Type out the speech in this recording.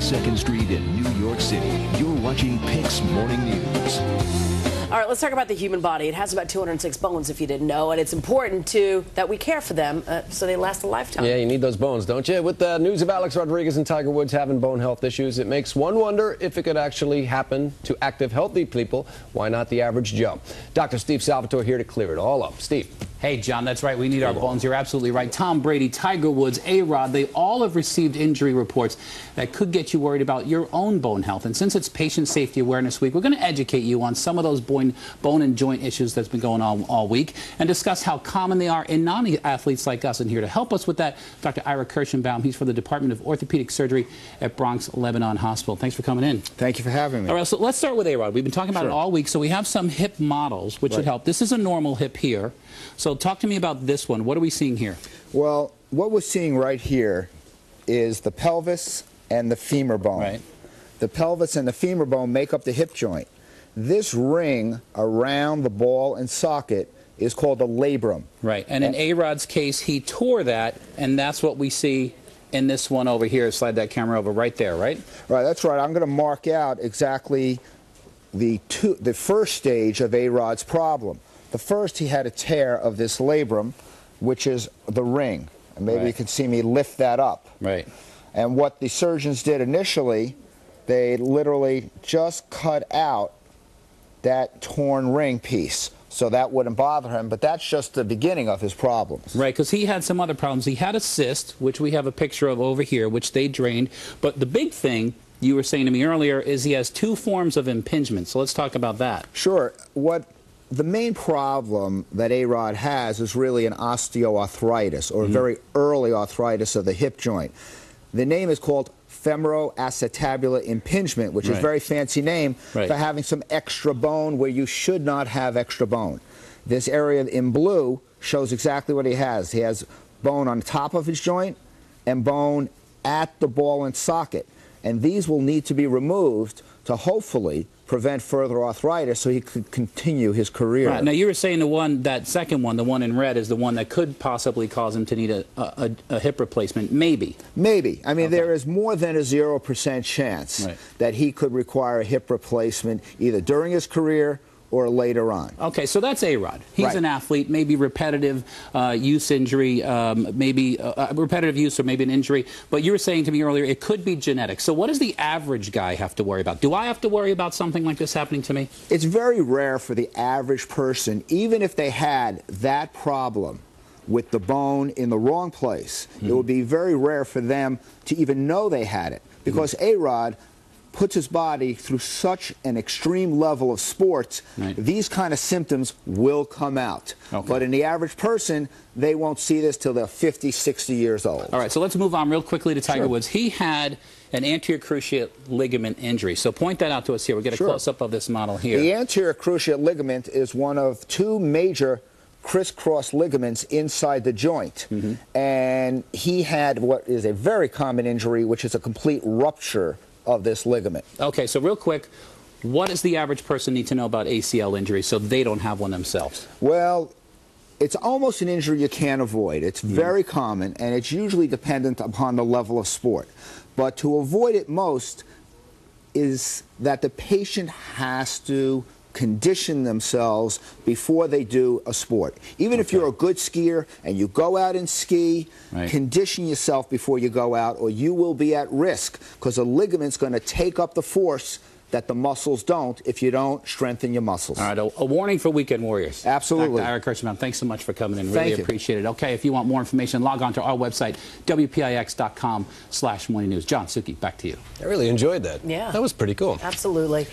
42nd Street in New York City. You're watching PIX Morning News. All right, let's talk about the human body. It has about 206 bones, if you didn't know, and it's important, that we care for them so they last a lifetime. Yeah, you need those bones, don't you? With the news of Alex Rodriguez and Tiger Woods having bone health issues, it makes one wonder if it could actually happen to active, healthy people. Why not the average Joe? Dr. Steve Salvatore here to clear it all up. Steve. Hey, John, that's right. We need our bones. You're absolutely right. Tom Brady, Tiger Woods, A-Rod, they all have received injury reports that could get you worried about your own bone health. And since it's Patient Safety Awareness Week, we're going to educate you on some of those bone and joint issues that's been going on all week and discuss how common they are in non-athletes like us. And here to help us with that, Dr. Ira Kirschenbaum. He's from the Department of Orthopedics Surgery at Bronx-Lebanon Hospital. Thanks for coming in. Thank you for having me. All right, so let's start with A-Rod. We've been talking about it all week, so we have some hip models, which should help. This is a normal hip here. So talk to me about this one. What are we seeing here? Well, what we're seeing right here is the pelvis and the femur bone. Right. The pelvis and the femur bone make up the hip joint. This ring around the ball and socket is called a labrum. Right, and in A-Rod's case, he tore that, and that's what we see in this one over here. Slide that camera over right there, right? Right, that's right. I'm going to mark out exactly the first stage of A-Rod's problem. The first, he had a tear of this labrum, which is the ring. And maybe you can see me lift that up. Right. And what the surgeons did initially, they literally just cut out that torn ring piece. So that wouldn't bother him, but that's just the beginning of his problems. Right, because he had some other problems. He had a cyst, which we have a picture of over here, which they drained. But the big thing you were saying to me earlier is he has 2 forms of impingement. So let's talk about that. Sure. The main problem that A-Rod has is really an osteoarthritis, or very early arthritis of the hip joint. The name is called Femoral Acetabular impingement, which is a very fancy name for having some extra bone where you should not have extra bone. This area in blue shows exactly what he has. He has bone on the top of his joint and bone at the ball and socket. And these will need to be removed to hopefully prevent further arthritis so he could continue his career. Right. Now, you were saying that second one, the one in red, is the one that could possibly cause him to need a hip replacement. Maybe. Maybe. I mean, there is more than a 0% chance that he could require a hip replacement either during his career or later on. Okay, so that's A-Rod. He's an athlete, maybe repetitive use injury, maybe repetitive use or maybe an injury. But you were saying to me earlier, it could be genetic. So what does the average guy have to worry about? Do I have to worry about something like this happening to me? It's very rare for the average person, even if they had that problem with the bone in the wrong place, it would be very rare for them to even know they had it. Because A-Rod puts his body through such an extreme level of sports, these kind of symptoms will come out. But in the average person, they won't see this till they're 50, 60 years old. All right, so let's move on real quickly to Tiger Woods. He had an anterior cruciate ligament injury. So point that out to us here. We'll get a close-up of this model here. The anterior cruciate ligament is one of 2 major crisscross ligaments inside the joint. And he had what is a very common injury, which is a complete rupture of this ligament. Okay, so real quick, what does the average person need to know about ACL injury so they don't have one themselves? Well, it's almost an injury you can't avoid. It's very common, and it's usually dependent upon the level of sport. But to avoid it most is that the patient has to condition themselves before they do a sport. Even if you're a good skier and you go out and ski, condition yourself before you go out, or you will be at risk, because the ligament's going to take up the force that the muscles don't if you don't strengthen your muscles. All right, a warning for weekend warriors. Absolutely. Dr. Ira Kirschenbaum, thanks so much for coming in. Really appreciate it. Okay, if you want more information, log on to our website, WPIX.com/morning news. John Suki, back to you. I really enjoyed that. Yeah. That was pretty cool. Absolutely.